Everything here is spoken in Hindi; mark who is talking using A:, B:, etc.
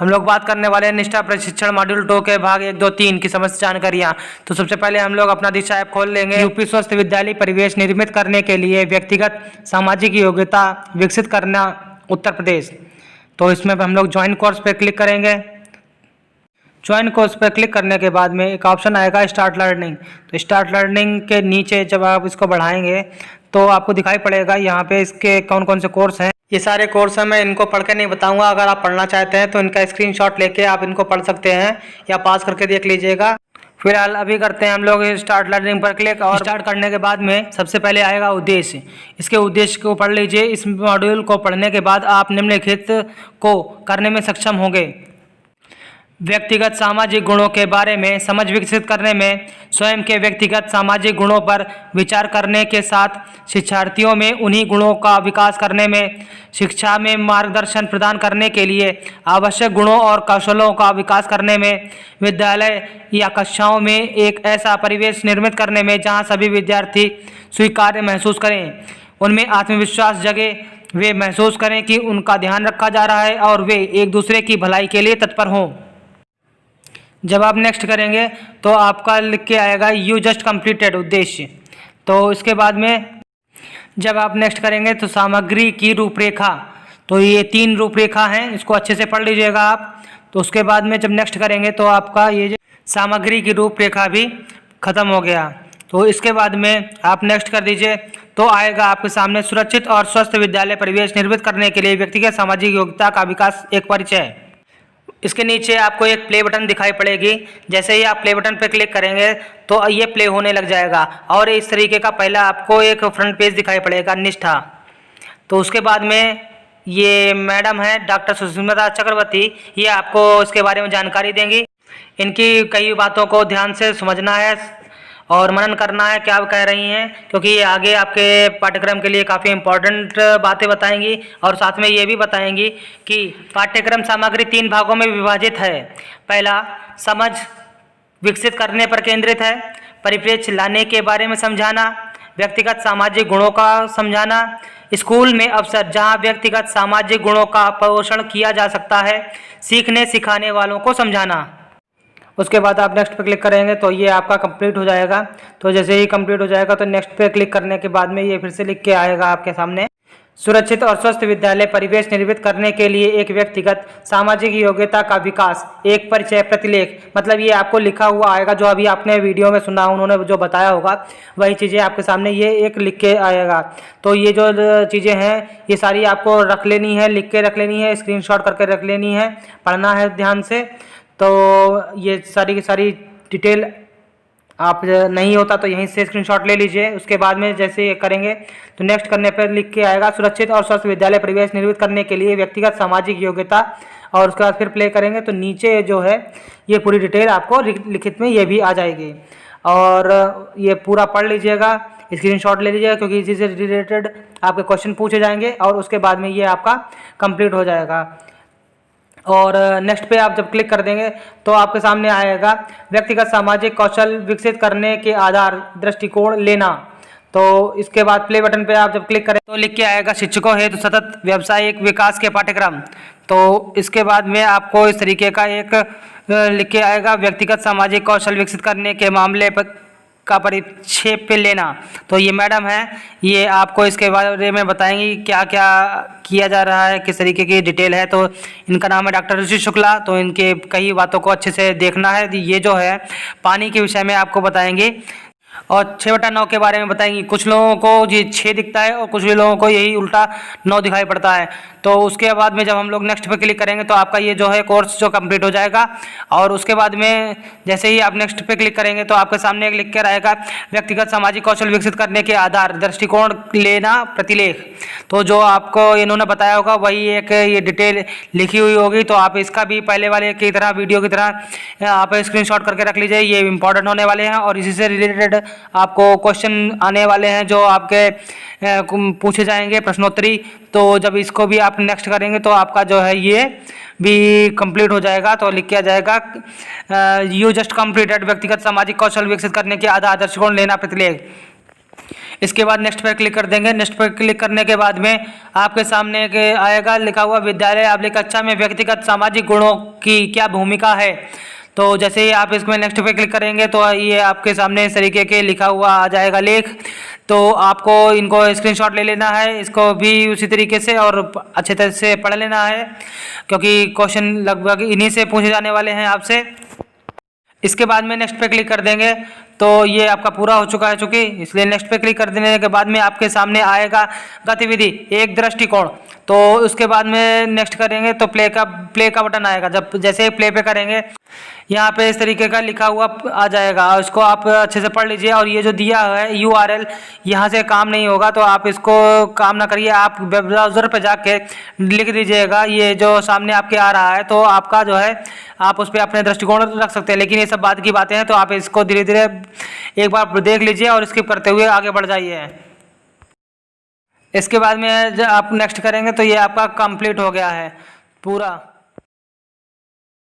A: हम लोग बात करने वाले हैं निष्ठा प्रशिक्षण मॉड्यूल 2 के भाग 1, 2, 3 की समस्त जानकारियाँ। तो सबसे पहले हम लोग अपना दिशा ऐप खोल लेंगे। यूपी स्वस्थ विद्यालय परिवेश निर्मित करने के लिए व्यक्तिगत सामाजिक योग्यता विकसित करना उत्तर प्रदेश। तो इसमें हम लोग ज्वाइन कोर्स पर क्लिक करेंगे। ज्वाइन कोर्स पर क्लिक करने के बाद में एक ऑप्शन आएगा स्टार्ट लर्निंग। तो स्टार्ट लर्निंग के नीचे जब आप इसको बढ़ाएंगे तो आपको दिखाई पड़ेगा यहाँ पे इसके कौन कौन से कोर्स हैं। ये सारे कोर्स हैं, मैं इनको पढ़ के नहीं बताऊंगा। अगर आप पढ़ना चाहते हैं तो इनका स्क्रीनशॉट लेके आप इनको पढ़ सकते हैं या पास करके देख लीजिएगा। फिलहाल अभी करते हैं हम लोग स्टार्ट लर्निंग पर क्लिक। और स्टार्ट करने के बाद में सबसे पहले आएगा उद्देश्य। इसके उद्देश्य को पढ़ लीजिए। इस मॉड्यूल को पढ़ने के बाद आप निम्नलिखित को करने में सक्षम होंगे: व्यक्तिगत सामाजिक गुणों के बारे में समझ विकसित करने में, स्वयं के व्यक्तिगत सामाजिक गुणों पर विचार करने के साथ शिक्षार्थियों में उन्हीं गुणों का विकास करने में, शिक्षा में मार्गदर्शन प्रदान करने के लिए आवश्यक गुणों और कौशलों का विकास करने में, विद्यालय या कक्षाओं में एक ऐसा परिवेश निर्मित करने में जहां सभी विद्यार्थी स्वीकार्य महसूस करें, उनमें आत्मविश्वास जगे, वे महसूस करें कि उनका ध्यान रखा जा रहा है और वे एक दूसरे की भलाई के लिए तत्पर हों। जब आप नेक्स्ट करेंगे तो आपका लिख के आएगा यू जस्ट कंप्लीटेड उद्देश्य। तो इसके बाद में जब आप नेक्स्ट करेंगे तो सामग्री की रूपरेखा। तो ये 3 रूपरेखा हैं, इसको अच्छे से पढ़ लीजिएगा आप। तो उसके बाद में जब नेक्स्ट करेंगे तो आपका ये सामग्री की रूपरेखा भी ख़त्म हो गया। तो इसके बाद में आप नेक्स्ट कर दीजिए तो आएगा आपके सामने सुरक्षित और स्वस्थ विद्यालय परिवेश निर्मित करने के लिए व्यक्तिगत सामाजिक योग्यता का विकास एक परिचय। इसके नीचे आपको एक प्ले बटन दिखाई पड़ेगी। जैसे ही आप प्ले बटन पर क्लिक करेंगे तो ये प्ले होने लग जाएगा और इस तरीके का पहला आपको एक फ्रंट पेज दिखाई पड़ेगा निष्ठा। तो उसके बाद में ये मैडम है डॉक्टर सुष्मिता चक्रवर्ती, ये आपको इसके बारे में जानकारी देंगी। इनकी कई बातों को ध्यान से समझना है और मनन करना है क्या कह रही हैं, क्योंकि ये आगे आपके पाठ्यक्रम के लिए काफ़ी इम्पोर्टेंट बातें बताएंगी। और साथ में ये भी बताएंगी कि पाठ्यक्रम सामग्री 3 भागों में विभाजित है। पहला समझ विकसित करने पर केंद्रित है, परिप्रेक्ष्य लाने के बारे में समझाना, व्यक्तिगत सामाजिक गुणों का समझाना, स्कूल में अवसर जहाँ व्यक्तिगत सामाजिक गुणों का पोषण किया जा सकता है, सीखने सिखाने वालों को समझाना। उसके बाद आप नेक्स्ट पे क्लिक करेंगे तो ये आपका कंप्लीट हो जाएगा। तो जैसे ही कंप्लीट हो जाएगा तो नेक्स्ट पे क्लिक करने के बाद में ये फिर से लिख के आएगा आपके सामने सुरक्षित और स्वस्थ विद्यालय परिवेश निर्मित करने के लिए एक व्यक्तिगत सामाजिक योग्यता का विकास एक परिचय प्रतिलेख। मतलब ये आपको लिखा हुआ आएगा, जो अभी आपने वीडियो में सुना उन्होंने जो बताया होगा वही चीज़ें आपके सामने ये एक लिख के आएगा। तो ये जो चीज़ें हैं ये सारी आपको रख लेनी है, लिख के रख लेनी है, स्क्रीनशॉट करके रख लेनी है, पढ़ना है ध्यान से। तो ये सारी की सारी डिटेल आप नहीं होता तो यहीं से स्क्रीनशॉट ले लीजिए। उसके बाद में जैसे ये करेंगे तो नेक्स्ट करने पर लिख के आएगा सुरक्षित और स्वस्थ विद्यालय परिवेश निर्मित करने के लिए व्यक्तिगत सामाजिक योग्यता। और उसके बाद फिर प्ले करेंगे तो नीचे जो है ये पूरी डिटेल आपको लिखित में ये भी आ जाएगी। और ये पूरा पढ़ लीजिएगा, स्क्रीनशॉट ले लीजिएगा, क्योंकि इसी से रिलेटेड आपके क्वेश्चन पूछे जाएंगे और उसके बाद में ये आपका कंप्लीट हो जाएगा। और नेक्स्ट पे आप जब क्लिक कर देंगे तो आपके सामने आएगा व्यक्तिगत सामाजिक कौशल विकसित करने के आधार दृष्टिकोण लेना। तो इसके बाद प्ले बटन पे आप जब क्लिक करें तो लिख के आएगा शिक्षकों हेतु सतत व्यावसायिक विकास के पाठ्यक्रम। तो इसके बाद में आपको इस तरीके का एक लिख के आएगा व्यक्तिगत सामाजिक कौशल विकसित करने के मामले पर का परिक्षेप पे लेना। तो ये मैडम है, ये आपको इसके बारे में बताएंगी क्या क्या किया जा रहा है, किस तरीके की डिटेल है। तो इनका नाम है डॉक्टर ऋषि शुक्ला। तो इनके कई बातों को अच्छे से देखना है। ये जो है पानी के विषय में आपको बताएंगे और 6/9 के बारे में बताएंगी। कुछ लोगों को ये 6 दिखता है और कुछ लोगों को यही उल्टा 9 दिखाई पड़ता है। तो उसके बाद में जब हम लोग नेक्स्ट पे क्लिक करेंगे तो आपका ये जो है कोर्स जो कंप्लीट हो जाएगा। और उसके बाद में जैसे ही आप नेक्स्ट पे क्लिक करेंगे तो आपके सामने एक लिख कर आएगा व्यक्तिगत सामाजिक कौशल विकसित करने के आधार दृष्टिकोण लेना प्रतिलेख। तो जो आपको इन्होंने बताया होगा वही एक ये डिटेल लिखी हुई होगी। तो आप इसका भी पहले वाले की तरह वीडियो की तरह आप स्क्रीनशॉट करके रख लीजिए, ये इंपॉर्टेंट होने वाले हैं। और इसी से रिलेटेड आपको क्वेश्चन आने वाले हैं जो आपके पूछे जाएंगे प्रश्नोत्तरी। तो जब इसको भी आप नेक्स्ट करेंगे तो आपका जो है ये भी कंप्लीट हो जाएगा। तो लिख के आ जाएगा यू जस्ट कंप्लीटेड व्यक्तिगत सामाजिक कौशल विकसित करने के आधार दृष्टिकोण लेना प्रतिलेख। इसके बाद नेक्स्ट पर क्लिक कर देंगे। नेक्स्ट पर क्लिक करने के बाद में आपके सामने एक आएगा लिखा हुआ विद्यालय आबली कक्षा में व्यक्तिगत सामाजिक गुणों की क्या भूमिका है। तो जैसे ही आप इसमें नेक्स्ट पे क्लिक करेंगे तो ये आपके सामने इस तरीके के लिखा हुआ आ जाएगा लेख। तो आपको इनको स्क्रीनशॉट ले लेना है, इसको भी उसी तरीके से और अच्छे तरह से पढ़ लेना है, क्योंकि क्वेश्चन लगभग इन्हीं से पूछे जाने वाले हैं आपसे। इसके बाद में नेक्स्ट पे क्लिक कर देंगे तो ये आपका पूरा हो चुका है चूँकि, इसलिए नेक्स्ट पे क्लिक कर देने के बाद में आपके सामने आएगा गतिविधि एक दृष्टिकोण। तो उसके बाद में नेक्स्ट करेंगे तो प्ले का बटन आएगा। जब जैसे ही प्ले पे करेंगे यहाँ पे इस तरीके का लिखा हुआ आ जाएगा, उसको आप अच्छे से पढ़ लीजिए। और ये जो दिया है URL यहाँ से काम नहीं होगा, तो आप इसको काम ना करिए, आप वेब ब्राउज़र पे जाके लिख दीजिएगा ये जो सामने आपके आ रहा है। तो आपका जो है आप उस पर अपने दृष्टिकोण रख सकते हैं, लेकिन ये सब बाद की बातें हैं। तो आप इसको धीरे धीरे एक बार देख लीजिए और स्किप करते हुए आगे बढ़ जाइए। इसके बाद में जब आप नेक्स्ट करेंगे तो ये आपका कंप्लीट हो गया है पूरा।